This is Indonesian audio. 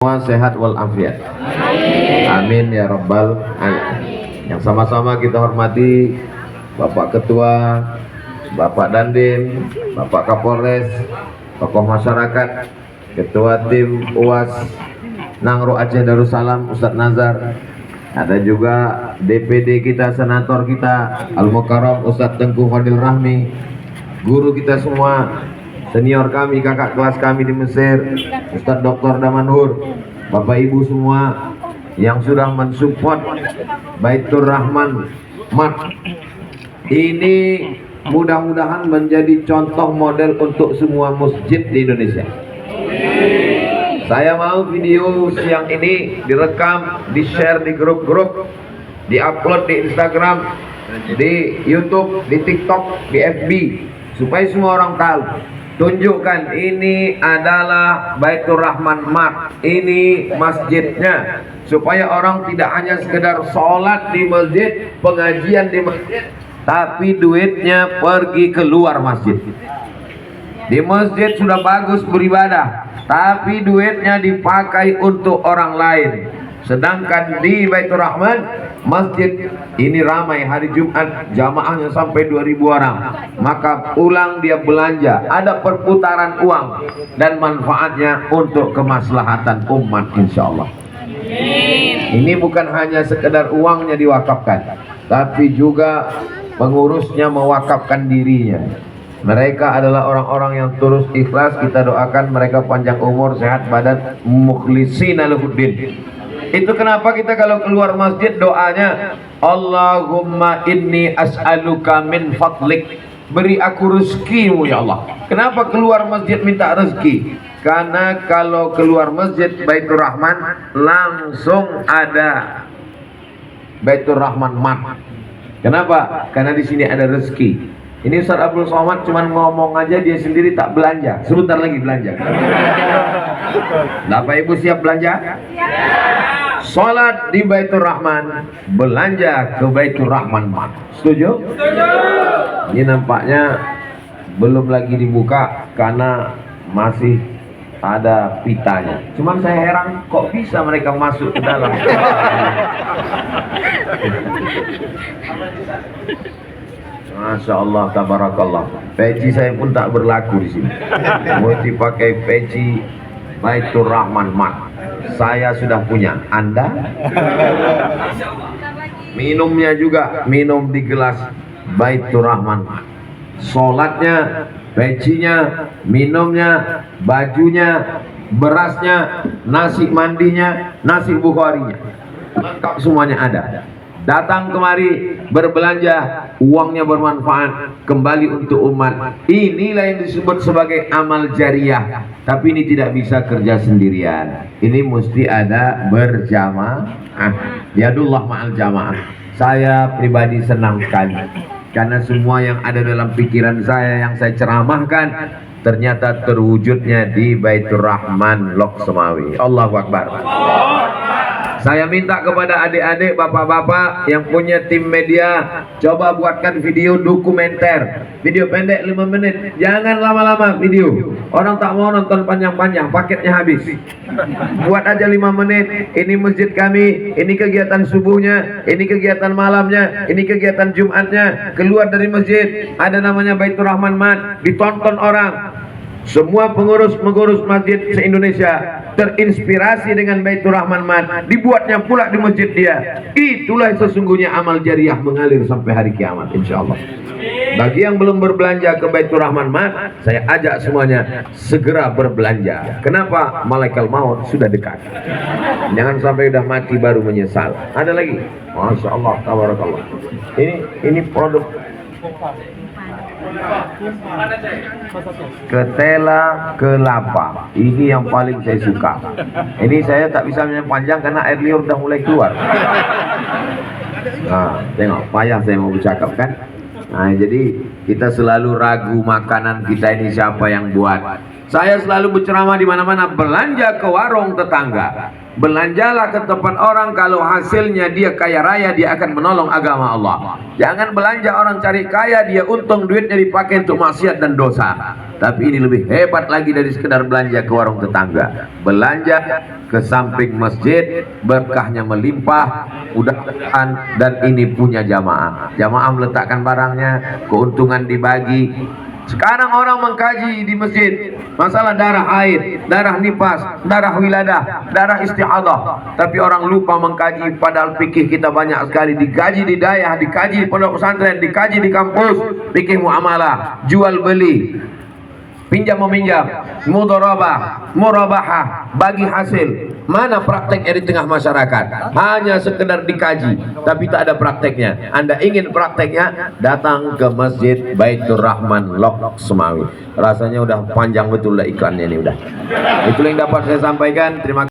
Semua sehat walafiat. Amin ya rabbal alamin. Yang sama-sama kita hormati Bapak Ketua, Bapak Dandim, Bapak Kapolres, tokoh masyarakat, Ketua Tim UAS Nangro Aceh Darussalam Ustadz Nazar. Ada juga DPD kita, senator kita Al-Mukarram Ustadz Tengku Fadil Rahmi, guru kita semua, senior kami, kakak kelas kami di Mesir, Ustadz Dr. Damanhur, Bapak Ibu semua yang sudah mensupport Baitur Rahman Mat. Ini mudah-mudahan menjadi contoh model untuk semua masjid di Indonesia. Saya mau video siang ini direkam, di-share di grup-grup, di-upload di Instagram, di YouTube, di TikTok, di FB, supaya semua orang tahu. Tunjukkan ini adalah Baitur Rahman Mat, ini masjidnya, supaya orang tidak hanya sekedar sholat di masjid, pengajian di masjid, tapi duitnya pergi keluar masjid. Di masjid sudah bagus beribadah, tapi duitnya dipakai untuk orang lain. Sedangkan di Baitur Rahman masjid ini ramai hari Jumat, jamaahnya sampai 2000 orang. Maka pulang dia belanja, ada perputaran uang dan manfaatnya untuk kemaslahatan umat insyaallah. Ini bukan hanya sekedar uangnya diwakafkan, tapi juga pengurusnya mewakafkan dirinya. Mereka adalah orang-orang yang tulus ikhlas. Kita doakan mereka panjang umur, sehat badan, mukhlishina lahuddin. Itu kenapa kita kalau keluar masjid doanya Allahumma inni as'aluka min fadlik, beri aku rezekimu ya Allah. Kenapa keluar masjid minta rezeki? Karena kalau keluar masjid Baitur Rahman langsung ada Baitur Rahman Mat. Kenapa? Karena di sini ada rezeki. Ini Ustaz Abdul Somad cuman ngomong aja, dia sendiri tak belanja. Sebentar lagi belanja. Bapak Ibu siap belanja? Sholat di Baitur Rahman, belanja ke Baitur Rahman Mat. Setuju? Setuju. Ini nampaknya belum lagi dibuka karena masih ada pitanya. Cuman saya heran kok bisa mereka masuk ke dalam. Masya Allah, tabarakallah. Peci saya pun tak berlaku di sini. Mesti pakai peci Baitur Rahman Mat. Saya sudah punya. Anda? Minumnya juga minum di gelas Baitur Rahman Mat. Sholatnya, pecinya, minumnya, bajunya, berasnya, nasi mandinya, nasi bukharinya, lengkap semuanya ada. Datang kemari berbelanja, uangnya bermanfaat kembali untuk umat. Inilah yang disebut sebagai amal jariah. Tapi ini tidak bisa kerja sendirian. Ini mesti ada berjamaah. Yadullah ma'al jamaah. Saya pribadi senang sekali karena semua yang ada dalam pikiran saya, yang saya ceramahkan, ternyata terwujudnya di Baitur Rahman Lok Semawi. Allahu Akbar. Saya minta kepada adik-adik, bapak-bapak yang punya tim media, coba buatkan video dokumenter, video pendek 5 menit, jangan lama-lama video. Orang tak mau nonton panjang-panjang, paketnya habis. Buat aja 5 menit. Ini masjid kami, ini kegiatan subuhnya, ini kegiatan malamnya, ini kegiatan Jumatnya. Keluar dari masjid, ada namanya Baitur Rahman Mat, ditonton orang. Semua pengurus-pengurus masjid se-Indonesia terinspirasi dengan Baitur Rahman Mat, dibuatnya pula di masjid dia. Itulah sesungguhnya amal jariah mengalir sampai hari kiamat insyaallah. Bagi yang belum berbelanja ke Baitur Rahman Mat, saya ajak semuanya segera berbelanja. Kenapa? Malaikat maut sudah dekat. Jangan sampai udah mati baru menyesal. Ada lagi? Masya Allah, tabarakallah. Ini produk ketela kelapa. Ini yang paling saya suka. Ini saya tak bisa panjang karena air liur udah mulai keluar. Nah, tengok, payah saya mau bercakap kan. Nah, jadi kita selalu ragu makanan kita ini siapa yang buat. Saya selalu berceramah di mana-mana, belanja ke warung tetangga. Belanjalah ke tempat orang, kalau hasilnya dia kaya raya, dia akan menolong agama Allah. Jangan belanja orang cari kaya, dia untung duitnya dipakai untuk maksiat dan dosa. Tapi ini lebih hebat lagi dari sekedar belanja ke warung tetangga. Belanja ke samping masjid, berkahnya melimpah, mudah-mudahan, dan ini punya jamaah. Jamaah meletakkan barangnya, keuntungan dibagi. Sekarang orang mengkaji di masjid masalah darah haid, darah nifas, darah wiladah, darah istihadah, tapi orang lupa mengkaji. Padahal fikih kita banyak sekali dikaji di dayah, dikaji di pondok pesantren, dikaji di kampus. Fikih muamalah, jual beli, pinjam meminjam, mudharabah, murabahah, bagi hasil. Mana prakteknya di tengah masyarakat? Hanya sekedar dikaji, tapi tak ada prakteknya. Anda ingin prakteknya, datang ke Masjid Baitur Rahman Lok Semawi. Rasanya udah panjang betul lah iklannya ini udah. Itu yang dapat saya sampaikan. Terima kasih.